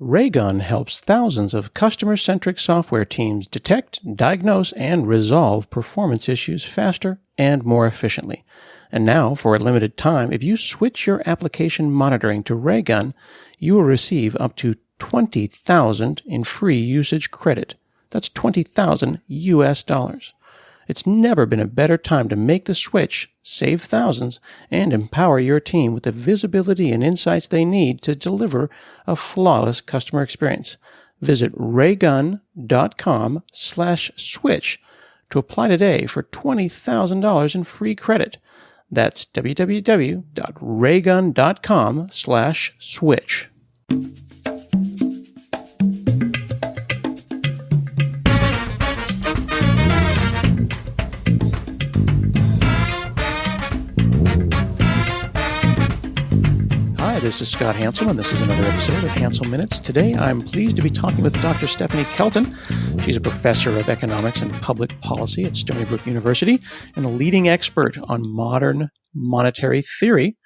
Raygun helps thousands of customer-centric software teams detect, diagnose, and resolve performance issues faster and more efficiently. And now, for a limited time, if you switch your application monitoring to Raygun, you will receive up to $20,000 in free usage credit. That's $20,000 US. It's never been a better time to make the switch, save thousands, and empower your team with the visibility and insights they need to deliver a flawless customer experience. Visit raygun.com/switch to apply today for $20,000 in free credit. That's www.raygun.com/switch. Hi, this is Scott Hansel, and this is another episode of Hansel Minutes. Today, I'm pleased to be talking with Dr. Stephanie Kelton. She's a professor of economics and public policy at Stony Brook University and a leading expert on modern monetary theory,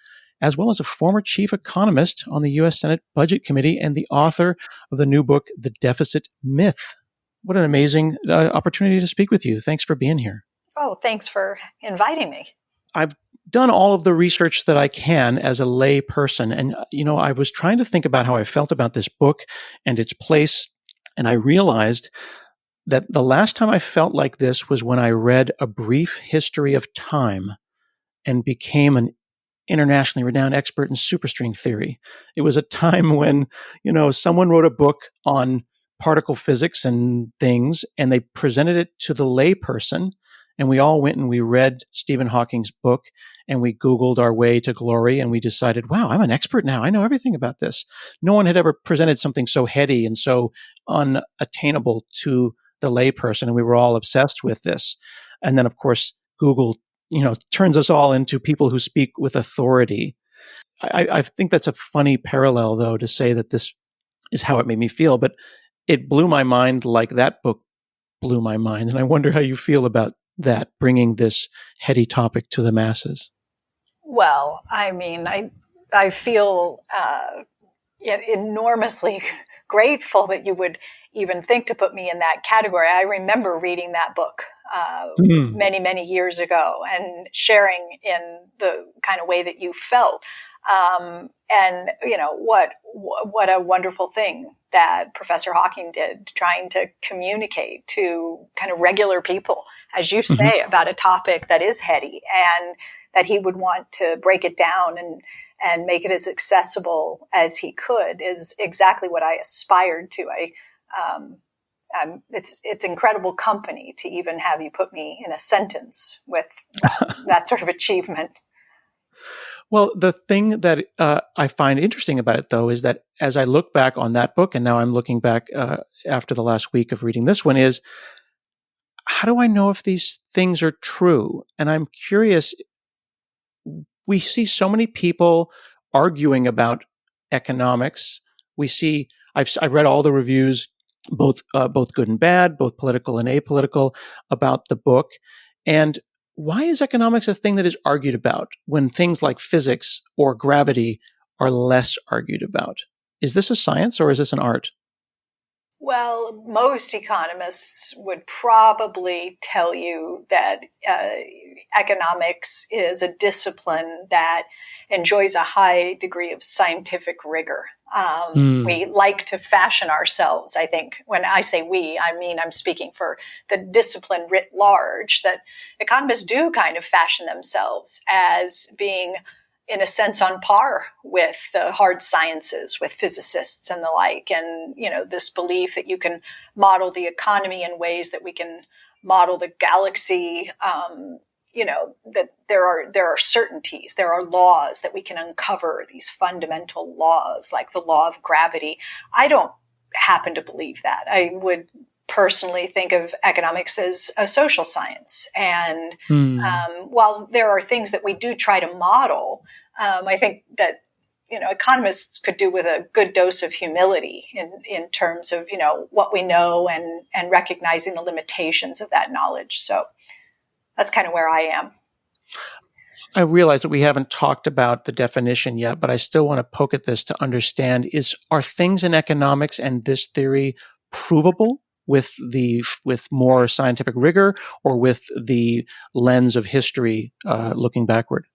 as well as a former chief economist on the U.S. Senate Budget Committee and the author of the new book, The Deficit Myth. What an amazing opportunity to speak with you. Thanks for being here. Oh, thanks for inviting me. I've done all of the research that I can as a lay person. And, I was trying to think about how I felt about this book and its place. And I realized that the last time I felt like this was when I read A Brief History of Time and became an internationally renowned expert in superstring theory. It was a time when, someone wrote a book on particle physics and things, and they presented it to the layperson. And we all went and we read Stephen Hawking's book, and we Googled our way to glory, and we decided, wow, I'm an expert now. I know everything about this. No one had ever presented something so heady and so unattainable to the layperson, and we were all obsessed with this. And then, of course, Google, turns us all into people who speak with authority. I think that's a funny parallel, though, to say that this is how it made me feel, but it blew my mind like that book blew my mind. And I wonder how you feel about that, bringing this heady topic to the masses. Well, I mean, I feel enormously grateful that you would even think to put me in that category. I remember reading that book many, many years ago and sharing in the kind of way that you felt. And what a wonderful thing that Professor Hawking did, trying to communicate to kind of regular people, as you say, about a topic that is heady, and that he would want to break it down and make it as accessible as he could is exactly what I aspired to. It's incredible company to even have you put me in a sentence with that sort of achievement. Well, the thing that I find interesting about it, though, is that as I look back on that book, and now I'm looking back after the last week of reading this one, is how do I know if these things are true? And I'm curious. We see so many people arguing about economics. I've read all the reviews, both good and bad, both political and apolitical, about the book. And why is economics a thing that is argued about when things like physics or gravity are less argued about? Is this a science or is this an art? Well, most economists would probably tell you that economics is a discipline that enjoys a high degree of scientific rigor. We like to fashion ourselves, I think. When I say we, I mean I'm speaking for the discipline writ large, that economists do kind of fashion themselves as being, in a sense, on par with the hard sciences, with physicists and the like. And, this belief that you can model the economy in ways that we can model the galaxy, that there are certainties, there are laws that we can uncover, these fundamental laws, like the law of gravity. I don't happen to believe that. I would personally think of economics as a social science. And while there are things that we do try to model, I think that, economists could do with a good dose of humility in terms of, what we know and recognizing the limitations of that knowledge. So that's kind of where I am. I realize that we haven't talked about the definition yet, but I still want to poke at this to understand: are things in economics and this theory provable with more scientific rigor, or with the lens of history looking backward?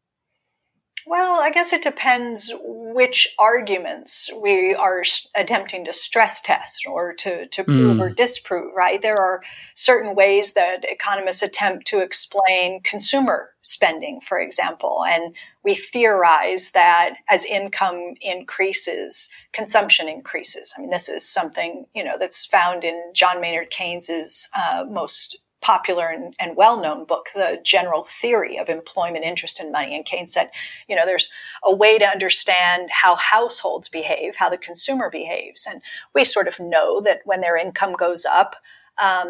Well, I guess it depends which arguments we are attempting to stress test or to prove or disprove, right? There are certain ways that economists attempt to explain consumer spending, for example, and we theorize that as income increases, consumption increases. I mean, this is something, that's found in John Maynard Keynes's most popular and well-known book, The General Theory of Employment, Interest, and Money. And Keynes said, there's a way to understand how households behave, how the consumer behaves. And we sort of know that when their income goes up,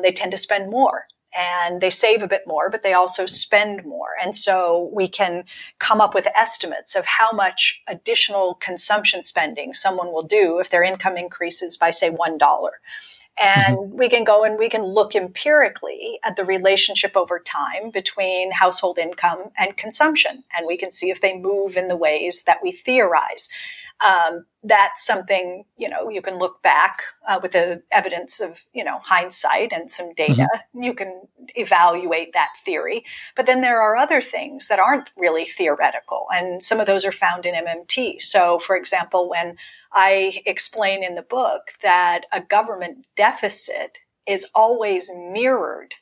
they tend to spend more. And they save a bit more, but they also spend more. And so we can come up with estimates of how much additional consumption spending someone will do if their income increases by, say, $1. And we can go and we can look empirically at the relationship over time between household income and consumption. And we can see if they move in the ways that we theorize. That's something, you can look back with the evidence of, hindsight and some data. You can evaluate that theory. But then there are other things that aren't really theoretical. And some of those are found in MMT. So, for example, when I explain in the book that a government deficit is always mirrored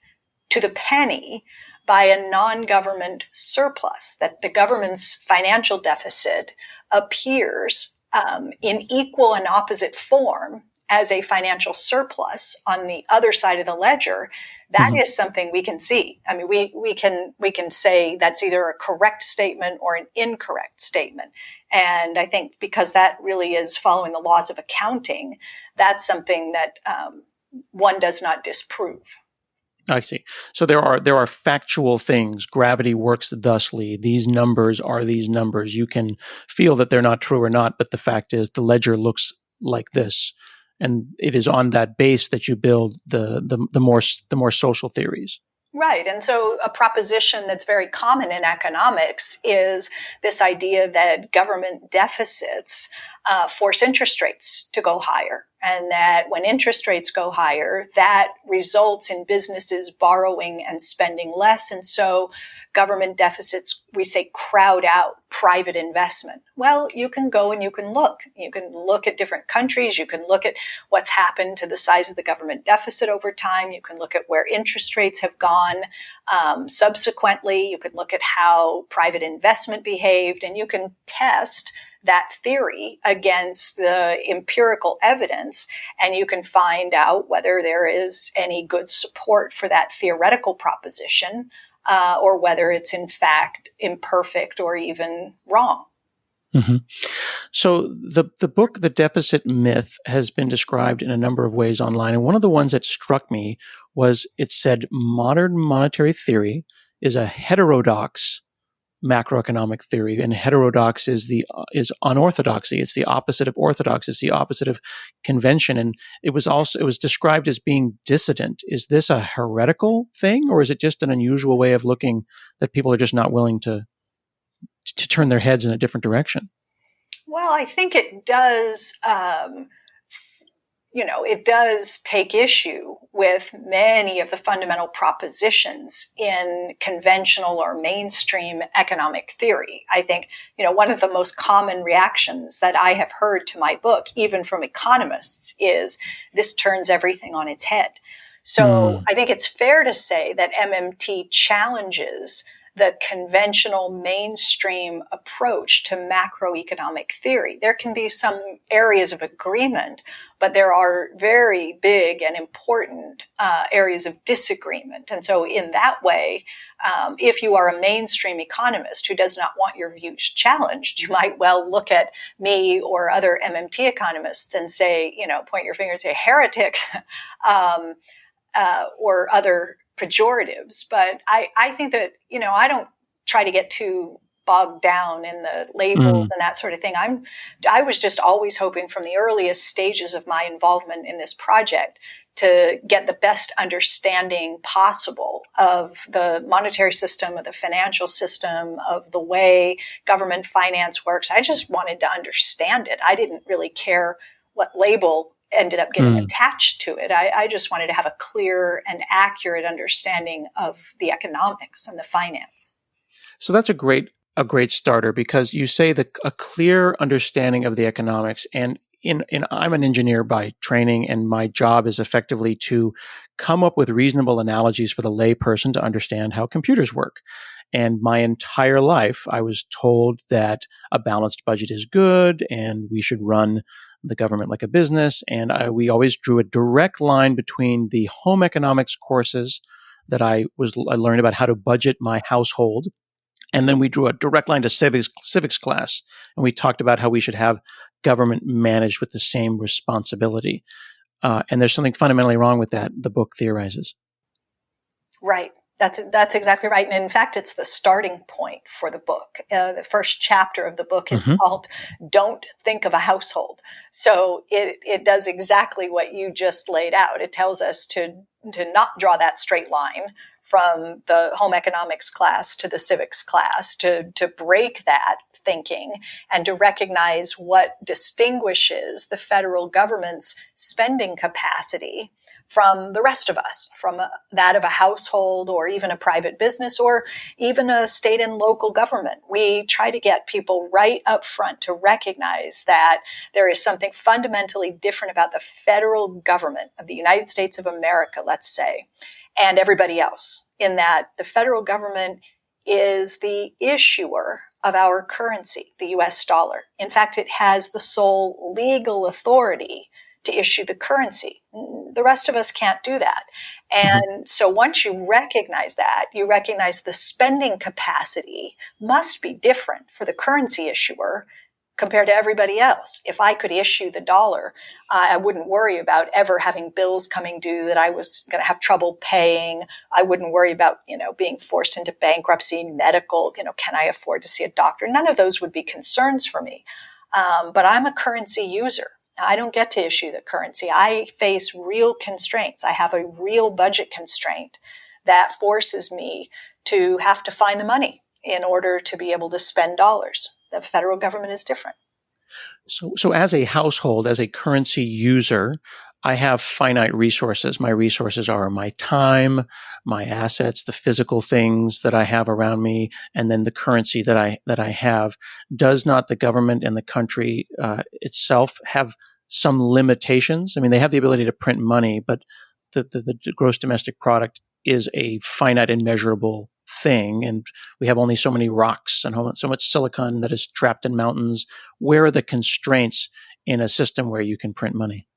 to the penny by a non-government surplus, that the government's financial deficit appears in equal and opposite form as a financial surplus on the other side of the ledger. That is something we can see. I mean, we can say that's either a correct statement or an incorrect statement. And I think because that really is following the laws of accounting, that's something that one does not disprove. I see. So there are factual things. Gravity works thusly. These numbers are these numbers. You can feel that they're not true or not, but the fact is the ledger looks like this, and it is on that base that you build the more social theories. Right. And so a proposition that's very common in economics is this idea that government deficits force interest rates to go higher. And that when interest rates go higher, that results in businesses borrowing and spending less. And so government deficits, we say, crowd out private investment. Well, you can go and you can look. You can look at different countries. You can look at what's happened to the size of the government deficit over time. You can look at where interest rates have gone subsequently. You can look at how private investment behaved, and you can test that theory against the empirical evidence, and you can find out whether there is any good support for that theoretical proposition, or whether it's in fact imperfect or even wrong. So the book, The Deficit Myth, has been described in a number of ways online. And one of the ones that struck me was it said modern monetary theory is a heterodox macroeconomic theory, and heterodox is unorthodoxy. It's the opposite of orthodox. It's the opposite of convention. And it was described as being dissident. Is this a heretical thing, or is it just an unusual way of looking that people are just not willing to turn their heads in a different direction? Well, I think it does. It does take issue with many of the fundamental propositions in conventional or mainstream economic theory. I think, one of the most common reactions that I have heard to my book, even from economists, is this turns everything on its head. So I think it's fair to say that MMT challenges the conventional mainstream approach to macroeconomic theory. There can be some areas of agreement, but there are very big and important areas of disagreement. And so in that way, if you are a mainstream economist who does not want your views challenged, you might well look at me or other MMT economists and say, point your finger and say heretic, or other pejoratives. But I think that, I don't try to get too bogged down in the labels and that sort of thing. I was just always hoping from the earliest stages of my involvement in this project to get the best understanding possible of the monetary system, of the financial system, of the way government finance works. I just wanted to understand it. I didn't really care what label ended up getting attached to it. I just wanted to have a clear and accurate understanding of the economics and the finance. So that's a great starter, because you say that a clear understanding of the economics, and I'm an engineer by training, and my job is effectively to come up with reasonable analogies for the lay person to understand how computers work. And my entire life, I was told that a balanced budget is good and we should run the government like a business. And we always drew a direct line between the home economics courses that I learned about how to budget my household. And then we drew a direct line to civics class. And we talked about how we should have government managed with the same responsibility. And there's something fundamentally wrong with that, the book theorizes. Right. That's exactly right. And in fact, it's the starting point for the book. The first chapter of the book is called Don't Think of a Household. So it does exactly what you just laid out. It tells us to not draw that straight line from the home economics class to the civics class, to break that thinking and to recognize what distinguishes the federal government's spending capacity from the rest of us, from that of a household or even a private business or even a state and local government. We try to get people right up front to recognize that there is something fundamentally different about the federal government of the United States of America, let's say, and everybody else, in that the federal government is the issuer of our currency, the US dollar. In fact, it has the sole legal authority to issue the currency. The rest of us can't do that. And so once you recognize that, you recognize the spending capacity must be different for the currency issuer compared to everybody else. If I could issue the dollar, I wouldn't worry about ever having bills coming due that I was going to have trouble paying. I wouldn't worry about, being forced into bankruptcy, medical, can I afford to see a doctor? None of those would be concerns for me. But I'm a currency user. I don't get to issue the currency. I face real constraints. I have a real budget constraint that forces me to have to find the money in order to be able to spend dollars. The federal government is different. So as a household, as a currency user, I have finite resources. My resources are my time, my assets, the physical things that I have around me, and then the currency that I have. Does not the government and the country itself have some limitations? I mean, they have the ability to print money, but the gross domestic product is a finite and measurable thing, and we have only so many rocks and so much silicon that is trapped in mountains. Where are the constraints in a system where you can print money?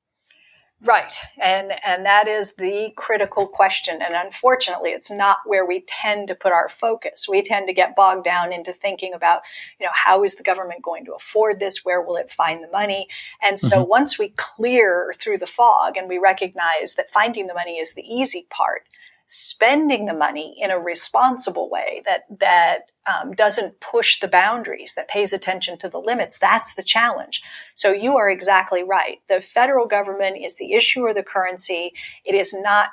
Right. And that is the critical question. And unfortunately, it's not where we tend to put our focus. We tend to get bogged down into thinking about, how is the government going to afford this? Where will it find the money? And so once we clear through the fog and we recognize that finding the money is the easy part, spending the money in a responsible way that doesn't push the boundaries, that pays attention to the limits, that's the challenge. So you are exactly right. The federal government is the issuer of the currency. It is not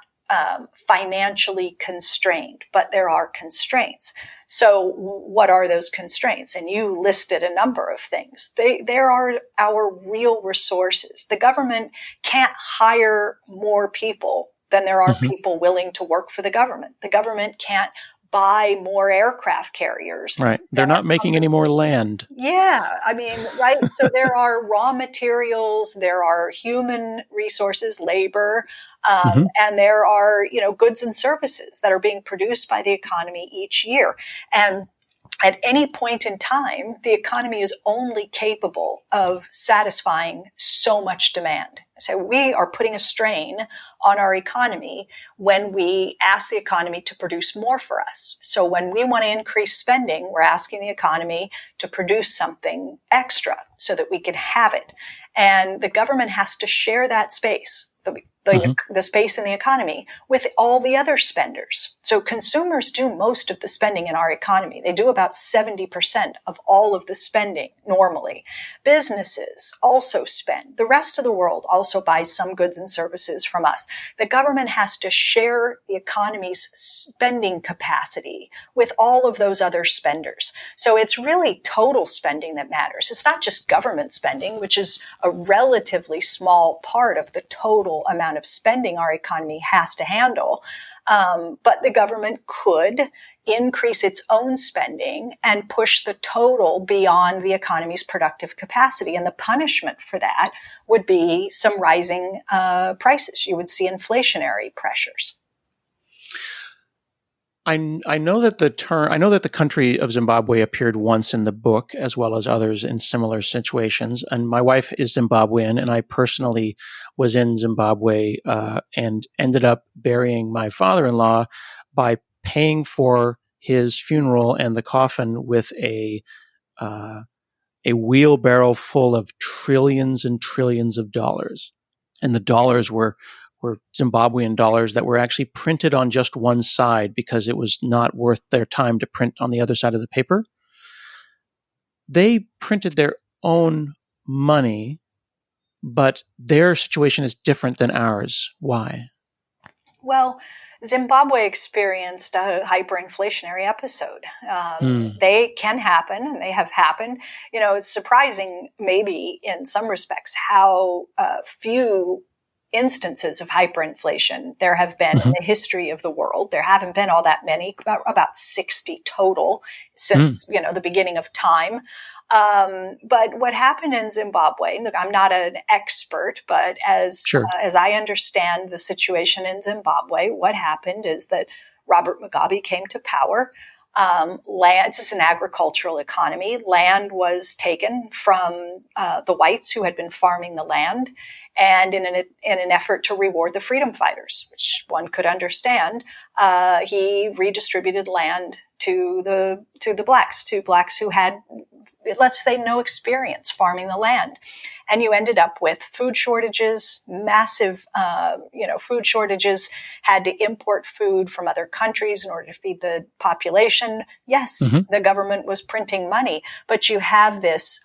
financially constrained, but there are constraints. So what are those constraints? And you listed a number of things. There are our real resources. The government can't hire more people than there are people willing to work for the government. The government can't buy more aircraft carriers. Right. They're not making any more land. Yeah. I mean, right. So there are raw materials, there are human resources, labor, and there are, goods and services that are being produced by the economy each year. And at any point in time, the economy is only capable of satisfying so much demand. So we are putting a strain on our economy when we ask the economy to produce more for us. So when we want to increase spending, we're asking the economy to produce something extra so that we can have it. And the government has to share that space the space in the economy with all the other spenders. So consumers do most of the spending in our economy. They do about 70% of all of the spending normally. Businesses also spend. The rest of the world also buys some goods and services from us. The government has to share the economy's spending capacity with all of those other spenders. So it's really total spending that matters. It's not just government spending, which is a relatively small part of the total amount of spending our economy has to handle. But the government could increase its own spending and push the total beyond the economy's productive capacity. And the punishment for that would be some rising prices. You would see inflationary pressures. I know that the country of Zimbabwe appeared once in the book, as well as others in similar situations. And my wife is Zimbabwean, and I personally was in Zimbabwe and ended up burying my father-in-law by paying for his funeral and the coffin with a wheelbarrow full of trillions and trillions of dollars. And the dollars were Zimbabwean dollars that were actually printed on just one side because it was not worth their time to print on the other side of the paper. They printed their own money, but their situation is different than ours. Why? Well, Zimbabwe experienced a hyperinflationary episode. They can happen, and they have happened. You know, it's surprising, maybe in some respects, how few instances of hyperinflation there have been in the history of the world. There haven't been all that many, about 60 total since the beginning of time. But what happened in Zimbabwe, look, I'm not an expert, but as I understand the situation in Zimbabwe, what happened is that Robert Mugabe came to power. This is an agricultural economy. Land was taken from the whites who had been farming the land. And in an effort to reward the freedom fighters, which one could understand, he redistributed land to the blacks who had, let's say, no experience farming the land. And you ended up with food shortages, massive, food shortages, had to import food from other countries in order to feed the population. Yes, the government was printing money, but you have this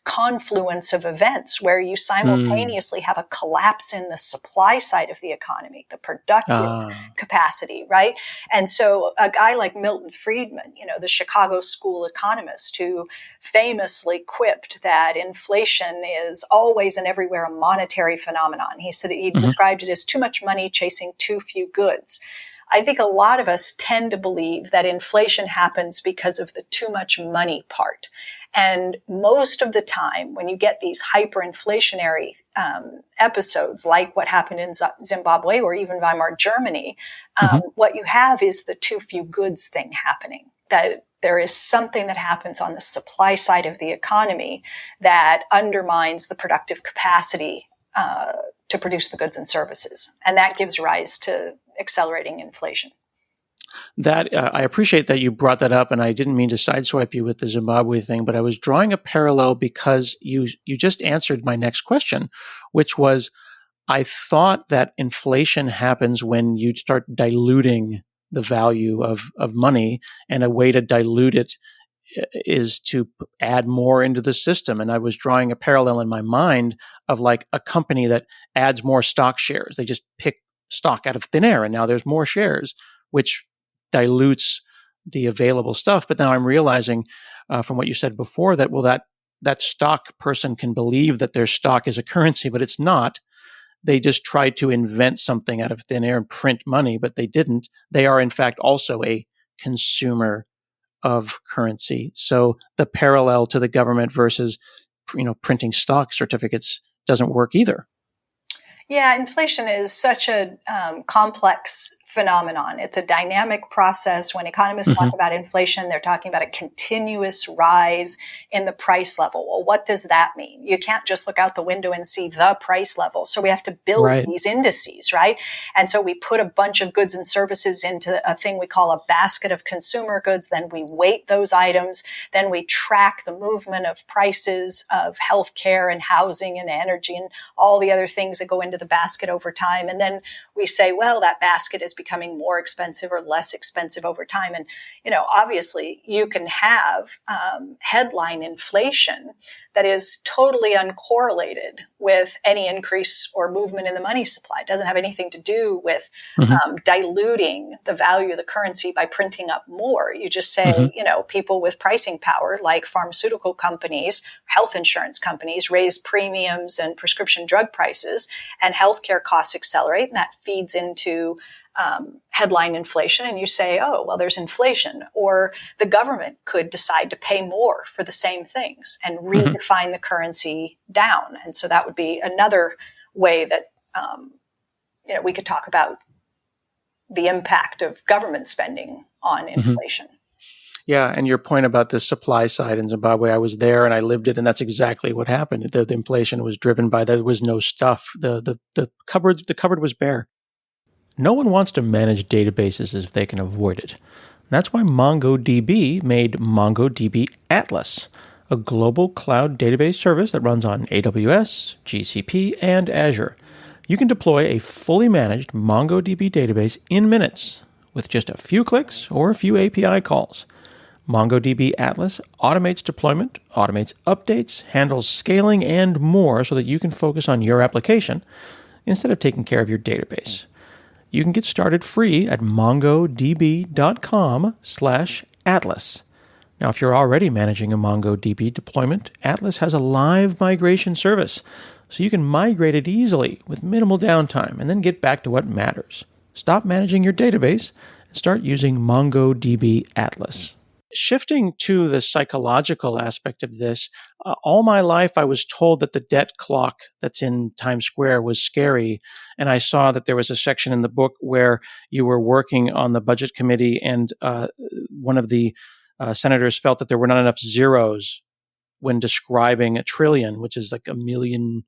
confluence of events where you simultaneously have a collapse in the supply side of the economy, the productive capacity, right? And so a guy like Milton Friedman, the Chicago school economist who famously quipped that inflation is always and everywhere a monetary phenomenon. He said he described it as too much money chasing too few goods. I think a lot of us tend to believe that inflation happens because of the too much money part. And most of the time, when you get these hyperinflationary episodes, like what happened in Zimbabwe or even Weimar Germany, what you have is the too few goods thing happening. That there is something that happens on the supply side of the economy that undermines the productive capacity to produce the goods and services. And that gives rise to accelerating inflation. That I appreciate that you brought that up, and I didn't mean to sideswipe you with the Zimbabwe thing, but I was drawing a parallel because you just answered my next question, which was, I thought that inflation happens when you start diluting the value of money, and a way to dilute it is to add more into the system. And I was drawing a parallel in my mind of like a company that adds more stock shares. They just pick stock out of thin air, and now there's more shares, which dilutes the available stuff. But now I'm realizing from what you said before that that stock person can believe that their stock is a currency, but it's not. They just tried to invent something out of thin air and print money, but they didn't. They are in fact also a consumer of currency. So the parallel to the government versus printing stock certificates doesn't work either. Yeah, inflation is such a complex phenomenon. It's a dynamic process. When economists talk about inflation, they're talking about a continuous rise in the price level. Well, what does that mean? You can't just look out the window and see the price level. So we have to build these indices, right? And so we put a bunch of goods and services into a thing we call a basket of consumer goods. Then we weight those items. Then we track the movement of prices of healthcare and housing and energy and all the other things that go into the basket over time. And then we say, well, that basket is becoming more expensive or less expensive over time. And, obviously you can have headline inflation that is totally uncorrelated with any increase or movement in the money supply. It doesn't have anything to do with diluting the value of the currency by printing up more. You just say, people with pricing power, like pharmaceutical companies, health insurance companies, raise premiums and prescription drug prices, and healthcare costs accelerate, and that feeds into headline inflation. And you say, oh, well, there's inflation. Or the government could decide to pay more for the same things and redefine the currency down. And so that would be another way that, we could talk about the impact of government spending on inflation. Yeah, and your point about the supply side in Zimbabwe, I was there and I lived it, and that's exactly what happened. The inflation was driven by there was no stuff. The cupboard was bare. No one wants to manage databases if they can avoid it. That's why MongoDB made MongoDB Atlas, a global cloud database service that runs on AWS, GCP, and Azure. You can deploy a fully managed MongoDB database in minutes with just a few clicks or a few API calls. MongoDB Atlas automates deployment, automates updates, handles scaling, and more so that you can focus on your application instead of taking care of your database. You can get started free at mongodb.com/Atlas. Now, if you're already managing a MongoDB deployment, Atlas has a live migration service, so you can migrate it easily with minimal downtime and then get back to what matters. Stop managing your database and start using MongoDB Atlas. Shifting to the psychological aspect of this, all my life I was told that the debt clock that's in Times Square was scary. And I saw that there was a section in the book where you were working on the budget committee, and one of the senators felt that there were not enough zeros when describing a trillion, which is like a million.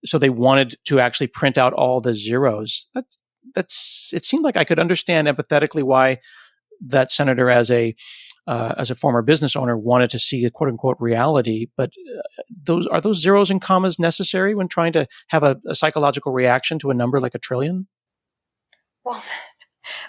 So they wanted to actually print out all the zeros. It seemed like I could understand empathetically why that senator, as a former business owner, wanted to see a quote unquote reality. But are those zeros and commas necessary when trying to have a psychological reaction to a number like a trillion? Well,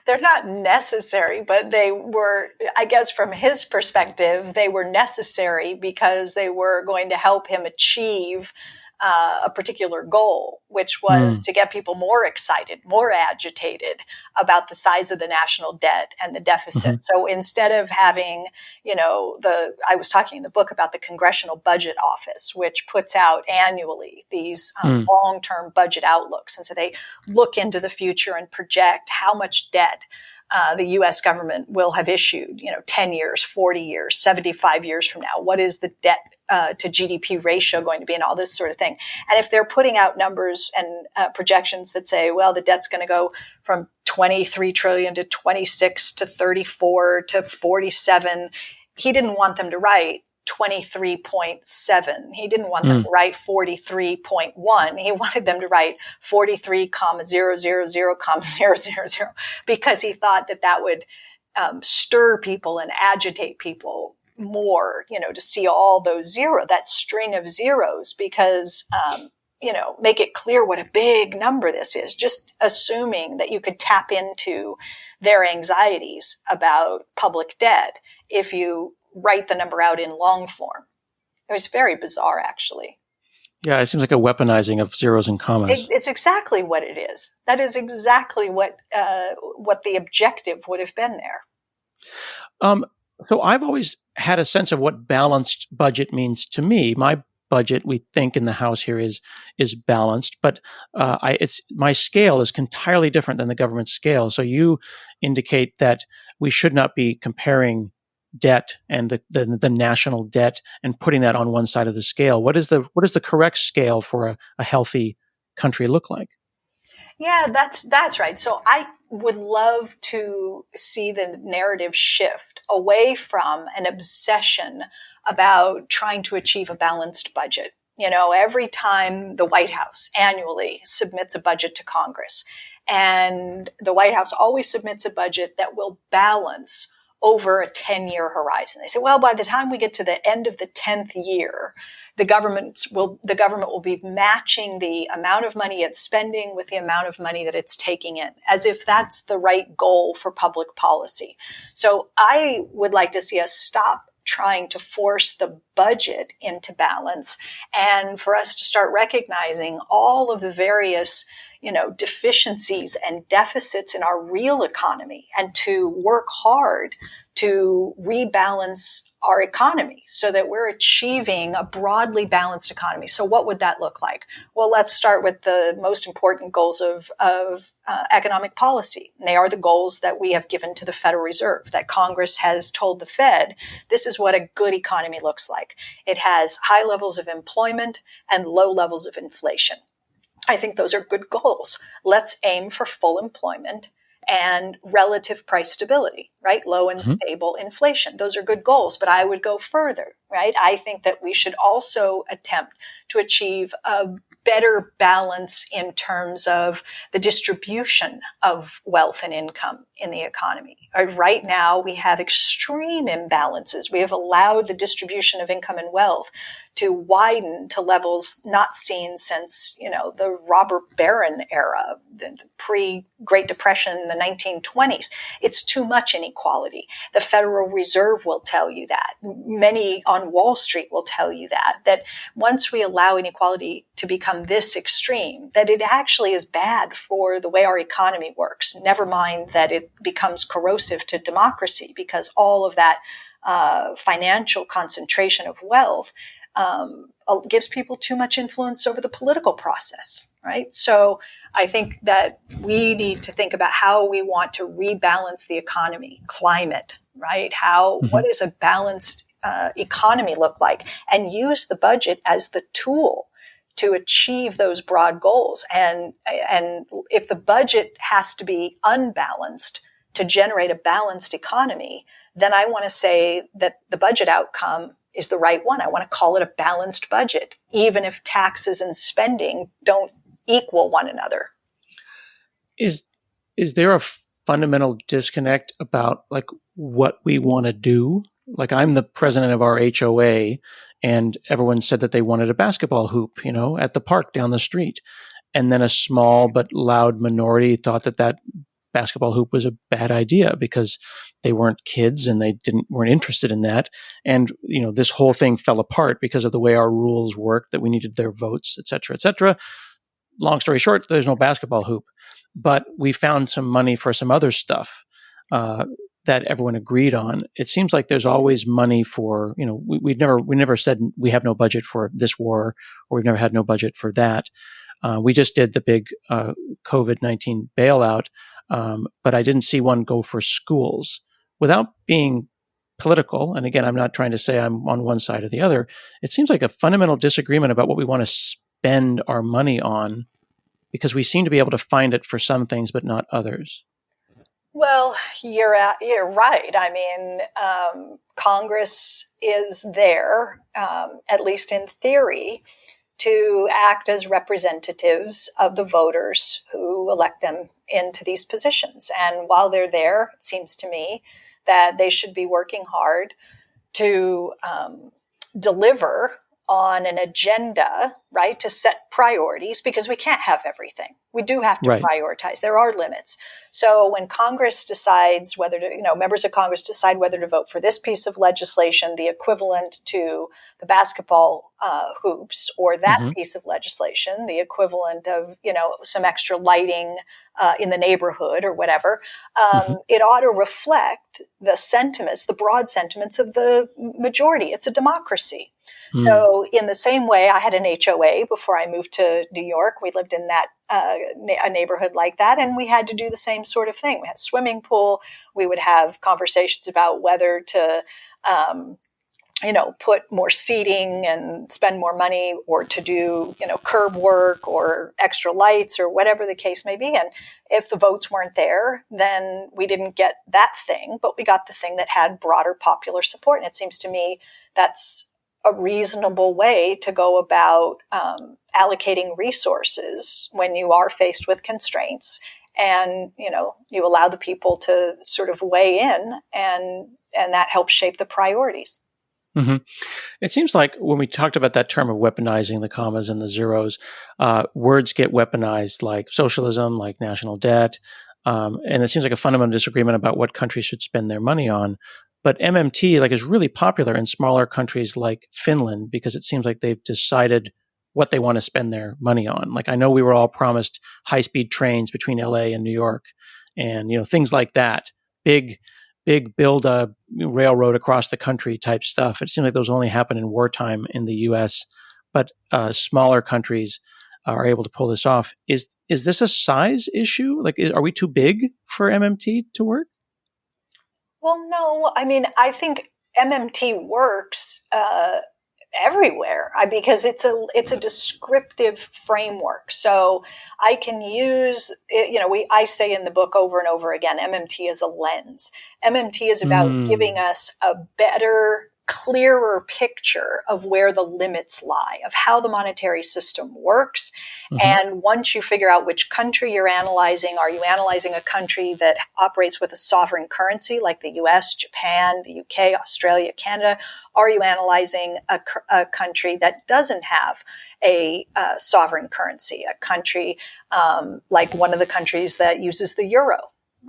they're not necessary, but they were, I guess from his perspective, they were necessary because they were going to help him achieve a particular goal, which was to get people more excited, more agitated about the size of the national debt and the deficit. So instead of having, I was talking in the book about the Congressional Budget Office, which puts out annually these long-term budget outlooks. And so they look into the future and project how much debt the U.S. government will have issued, 10 years, 40 years, 75 years from now. What is the debt to GDP ratio going to be, and all this sort of thing? And if they're putting out numbers and projections that say, well, the debt's going to go from 23 trillion to 26 to 34 to 47, he didn't want them to write 23.7. He didn't want them to write 43.1. He wanted them to write 43,000,000, because he thought that would stir people and agitate people more, to see all those that string of zeros, because, make it clear what a big number this is, just assuming that you could tap into their anxieties about public debt if you write the number out in long form. It was very bizarre, actually. Yeah, it seems like a weaponizing of zeros and commas. It's exactly what it is. That is exactly what the objective would have been there. So I've always had a sense of what balanced budget means to me. My budget, we think in the house here, is balanced, but my scale is entirely different than the government scale. So you indicate that we should not be comparing debt and the national debt and putting that on one side of the scale. What is the correct scale for a healthy country look like? Yeah, that's right. So I would love to see the narrative shift away from an obsession about trying to achieve a balanced budget. You know, every time the White House annually submits a budget to Congress, and the White House always submits a budget that will balance over a 10-year horizon. They say, well, by the time we get to the end of the 10th year, the government will be matching the amount of money it's spending with the amount of money that it's taking in, as if that's the right goal for public policy. So I would like to see us stop trying to force the budget into balance, and for us to start recognizing all of the various deficiencies and deficits in our real economy, and to work hard to rebalance our economy so that we're achieving a broadly balanced economy. So what would that look like? Well, let's start with the most important goals of economic policy. And they are the goals that we have given to the Federal Reserve, that Congress has told the Fed, this is what a good economy looks like. It has high levels of employment and low levels of inflation. I think those are good goals. Let's aim for full employment and relative price stability, right? Low and stable inflation. Those are good goals, but I would go further, right? I think that we should also attempt to achieve a better balance in terms of the distribution of wealth and income in the economy. Right now, we have extreme imbalances. We have allowed the distribution of income and wealth to widen to levels not seen since, the robber baron era, the pre-Great Depression in the 1920s. It's too much inequality. The Federal Reserve will tell you that. Many on Wall Street will tell you that once we allow inequality to become this extreme, that it actually is bad for the way our economy works. Never mind that it becomes corrosive to democracy, because all of that financial concentration of wealth gives people too much influence over the political process, right? So I think that we need to think about how we want to rebalance the economy, climate, right? What does a balanced economy look like? And use the budget as the tool to achieve those broad goals. And if the budget has to be unbalanced to generate a balanced economy, then I want to say that the budget outcome is the right one. I want to call it a balanced budget, even if taxes and spending don't equal one another. Is there a fundamental disconnect about what we want to do? Like, I'm the president of our HOA, and everyone said that they wanted a basketball hoop, at the park down the street. And then a small but loud minority thought that basketball hoop was a bad idea because they weren't kids and they weren't interested in that. And, this whole thing fell apart because of the way our rules worked, that we needed their votes, et cetera, et cetera. Long story short, there's no basketball hoop, but we found some money for some other stuff that everyone agreed on. It seems like there's always money for, we never said we have no budget for this war, or we've never had no budget for that. We just did the big COVID-19 bailout, but I didn't see one go for schools. Without being political, and again, I'm not trying to say I'm on one side or the other, it seems like a fundamental disagreement about what we want to spend our money on, because we seem to be able to find it for some things, but not others. Well, you're right. I mean, Congress is there, at least in theory, to act as representatives of the voters who elect them into these positions. And while they're there, it seems to me that they should be working hard to deliver on an agenda, right, to set priorities, because we can't have everything. We do have to prioritize. There are limits. So when Congress decides whether to, members of Congress decide whether to vote for this piece of legislation, the equivalent to the basketball hoops, or that piece of legislation, the equivalent of, some extra lighting in the neighborhood or whatever, it ought to reflect the sentiments, the broad sentiments of the majority. It's a democracy. So in the same way, I had an HOA before I moved to New York. We lived in that a neighborhood like that, and we had to do the same sort of thing. We had a swimming pool. We would have conversations about whether to put more seating and spend more money, or to do, curb work or extra lights or whatever the case may be. And if the votes weren't there, then we didn't get that thing, but we got the thing that had broader popular support. And it seems to me that's a reasonable way to go about allocating resources when you are faced with constraints. And, you allow the people to sort of weigh in, and that helps shape the priorities. Mm-hmm. It seems like when we talked about that term of weaponizing the commas and the zeros, words get weaponized, like socialism, like national debt. And it seems like a fundamental disagreement about what countries should spend their money on. But MMT is really popular in smaller countries like Finland, because it seems like they've decided what they want to spend their money on. Like, I know we were all promised high-speed trains between LA and New York, and things like that. Big build a railroad across the country type stuff. It seems like those only happen in wartime in the U.S., but smaller countries are able to pull this off. Is this a size issue? Are we too big for MMT to work? Well, no. I mean, I think MMT works everywhere, because it's a descriptive framework. So I can use, I say in the book over and over again, MMT is a lens. MMT is about giving us a better, clearer picture of where the limits lie, of how the monetary system works. Mm-hmm. And once you figure out which country you're analyzing, are you analyzing a country that operates with a sovereign currency like the US, Japan, the UK, Australia, Canada? Are you analyzing a country that doesn't have a sovereign currency, a country like one of the countries that uses the euro?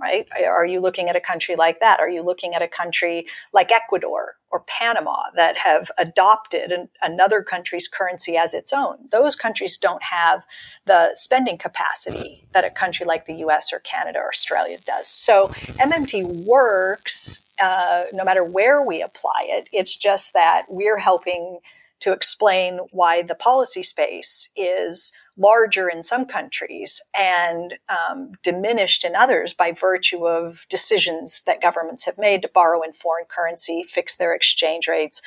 Right? Are you looking at a country like that? Are you looking at a country like Ecuador or Panama that have adopted another country's currency as its own? Those countries don't have the spending capacity that a country like the US or Canada or Australia does. So MMT works no matter where we apply it. It's just that we're helping to explain why the policy space is larger in some countries and diminished in others by virtue of decisions that governments have made to borrow in foreign currency, fix their exchange rates,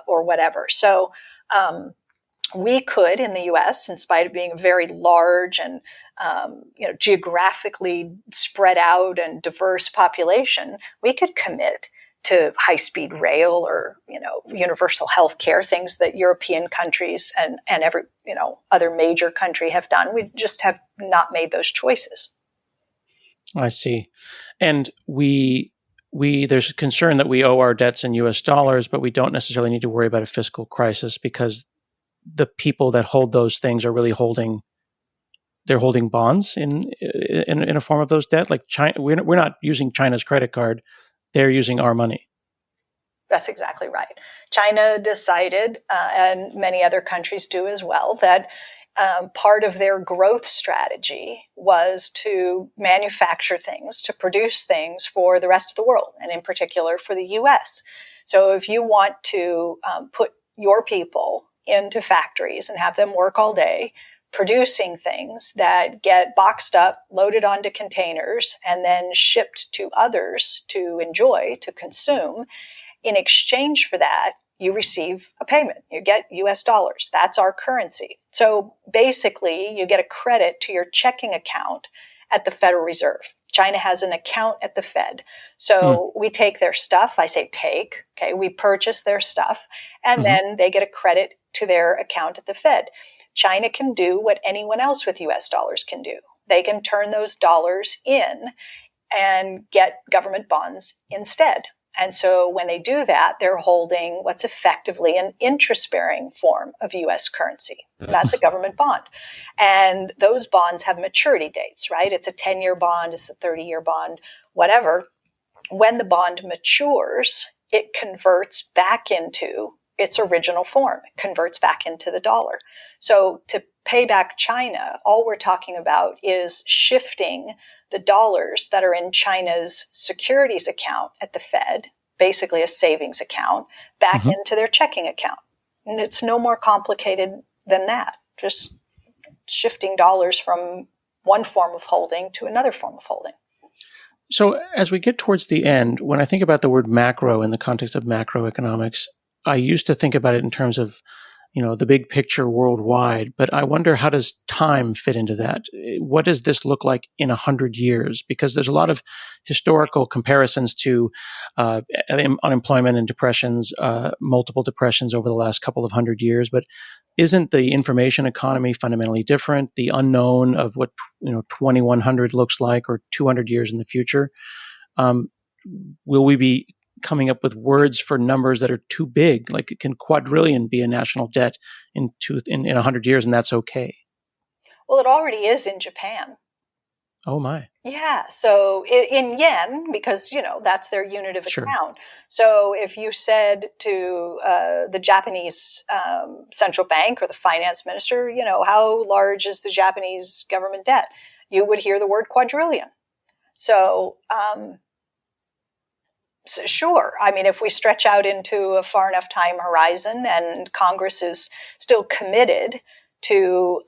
or whatever. So we could, in the U.S., in spite of being a very large and geographically spread out and diverse population, we could commit to high-speed rail or, universal health care, things that European countries and every, other major country have done. We just have not made those choices. I see. And there's a concern that we owe our debts in U.S. dollars, but we don't necessarily need to worry about a fiscal crisis because the people that hold those things are really holding bonds in a form of those debt. Like China, we're not using China's credit card. They're using our money. That's exactly right. China decided, and many other countries do as well, that part of their growth strategy was to manufacture things, to produce things for the rest of the world, and in particular for the U.S. So if you want to put your people into factories and have them work all day, producing things that get boxed up, loaded onto containers, and then shipped to others to enjoy, to consume. In exchange for that, you receive a payment. You get US dollars. That's our currency. So basically, you get a credit to your checking account at the Federal Reserve. China has an account at the Fed. So we take their stuff. I say take. Okay, we purchase their stuff, and then they get a credit to their account at the Fed. China can do what anyone else with US dollars can do. They can turn those dollars in and get government bonds instead. And so when they do that, they're holding what's effectively an interest-bearing form of US currency. That's a government bond. And those bonds have maturity dates, right? It's a 10-year bond, it's a 30-year bond, whatever. When the bond matures, it converts back into its original form. It converts back into the dollar. So to pay back China, all we're talking about is shifting the dollars that are in China's securities account at the Fed, basically a savings account, back into their checking account. And it's no more complicated than that. Just shifting dollars from one form of holding to another form of holding. So as we get towards the end, when I think about the word macro in the context of macroeconomics, I used to think about it in terms of, the big picture worldwide, but I wonder, how does time fit into that? What does this look like in 100 years? Because there's a lot of historical comparisons to unemployment and depressions, multiple depressions over the last couple of 100 years. But isn't the information economy fundamentally different? The unknown of what 2100 looks like, or 200 years in the future. Will we be coming up with words for numbers that are too big? Like, can quadrillion be a national debt in 100 years, and that's okay? Well, it already is in Japan. Oh my. Yeah. So in yen, because, that's their unit of Sure. account. So if you said to the Japanese central bank or the finance minister, how large is the Japanese government debt? You would hear the word quadrillion. So, sure. I mean, if we stretch out into a far enough time horizon, and Congress is still committed to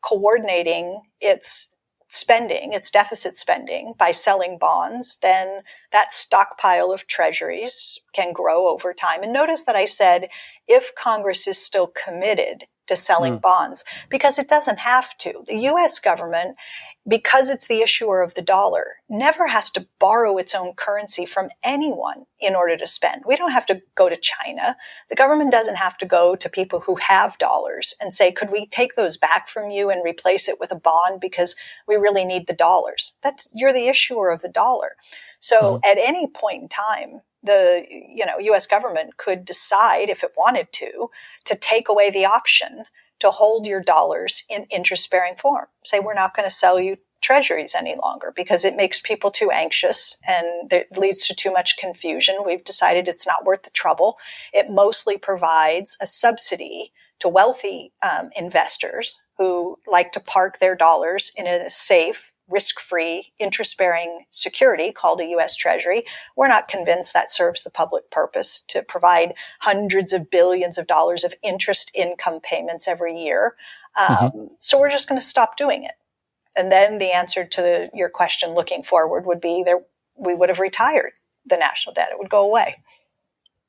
coordinating its spending, its deficit spending, by selling bonds, then that stockpile of treasuries can grow over time. And notice that I said, if Congress is still committed to selling bonds, because it doesn't have to. The U.S. government, because it's the issuer of the dollar, never has to borrow its own currency from anyone in order to spend. We don't have to go to China. The government doesn't have to go to people who have dollars and say, could we take those back from you and replace it with a bond because we really need the dollars? You're the issuer of the dollar. So at any point in time, the U.S. government could decide, if it wanted to take away the option to hold your dollars in interest-bearing form. Say, we're not going to sell you treasuries any longer because it makes people too anxious and it leads to too much confusion. We've decided it's not worth the trouble. It mostly provides a subsidy to wealthy investors who like to park their dollars in a safe, risk-free, interest-bearing security called a U.S. Treasury. We're not convinced that serves the public purpose to provide hundreds of billions of dollars of interest income payments every year. So we're just going to stop doing it. And then the answer to your question looking forward would be we would have retired the national debt. It would go away.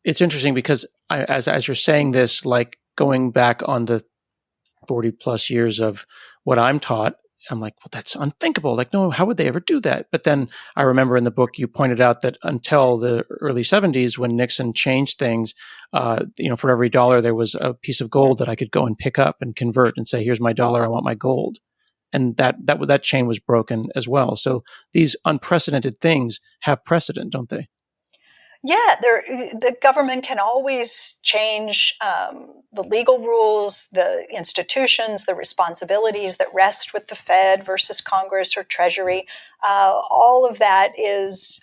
It's interesting because as you're saying this, like going back on the 40 plus years of what I'm taught, I'm like, well, that's unthinkable. Like, no, how would they ever do that? But then I remember in the book, you pointed out that until the early 70s, when Nixon changed things, for every dollar, there was a piece of gold that I could go and pick up and convert and say, here's my dollar, I want my gold. And that chain was broken as well. So these unprecedented things have precedent, don't they? Yeah, the government can always change the legal rules, the institutions, the responsibilities that rest with the Fed versus Congress or Treasury. All of that is,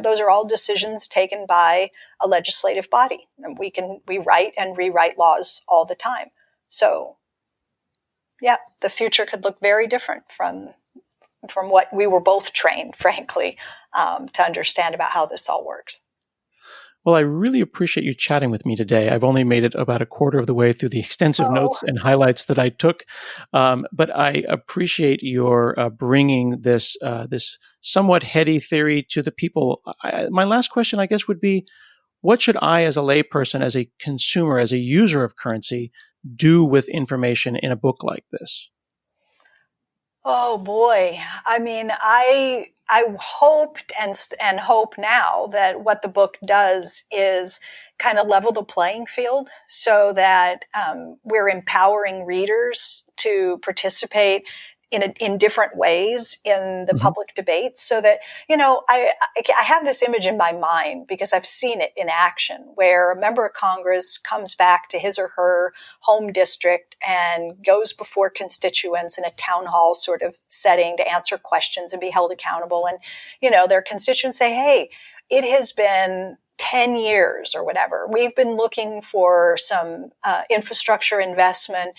those are all decisions taken by a legislative body. And we write and rewrite laws all the time. So, yeah, the future could look very different from what we were both trained, frankly, to understand about how this all works. Well, I really appreciate you chatting with me today. I've only made it about a quarter of the way through the extensive notes and highlights that I took, but I appreciate your bringing this somewhat heady theory to the people. My last question, I guess, would be, what should I, as a layperson, as a consumer, as a user of currency, do with information in a book like this? Oh boy. I mean, I hoped and hope now that what the book does is kind of level the playing field so that we're empowering readers to participate in different ways in the public debate, so that, I have this image in my mind because I've seen it in action, where a member of Congress comes back to his or her home district and goes before constituents in a town hall sort of setting to answer questions and be held accountable. And, their constituents say, hey, it has been 10 years or whatever. We've been looking for some infrastructure investment.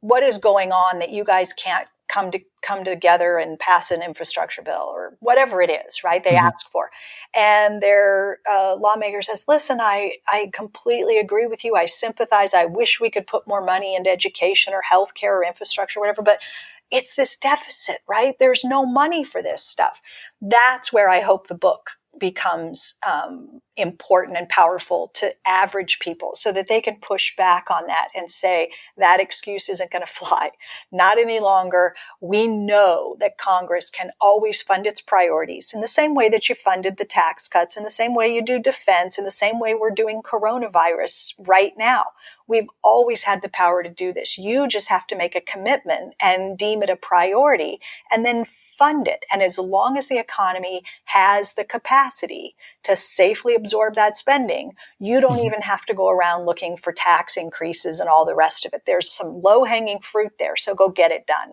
What is going on that you guys can't come together and pass an infrastructure bill or whatever it is, right? They ask for. And their lawmaker says, listen, I completely agree with you. I sympathize. I wish we could put more money into education or healthcare or infrastructure, or whatever, but it's this deficit, right? There's no money for this stuff. That's where I hope the book becomes important and powerful to average people so that they can push back on that and say that excuse isn't going to fly. Not any longer. We know that Congress can always fund its priorities in the same way that you funded the tax cuts, in the same way you do defense, in the same way we're doing coronavirus right now. We've always had the power to do this. You just have to make a commitment and deem it a priority and then fund it. And as long as the economy has the capacity to safely absorb that spending, you don't even have to go around looking for tax increases and all the rest of it. There's some low-hanging fruit there, so go get it done.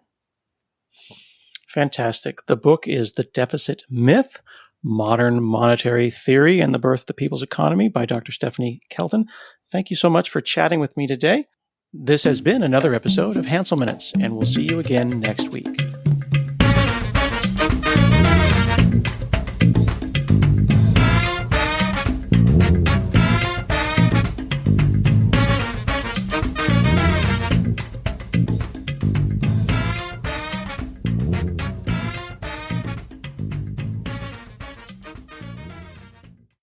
Fantastic. The book is The Deficit Myth, Modern Monetary Theory and the Birth of the People's Economy by Dr. Stephanie Kelton. Thank you so much for chatting with me today. This has been another episode of Hansel Minutes, and we'll see you again next week.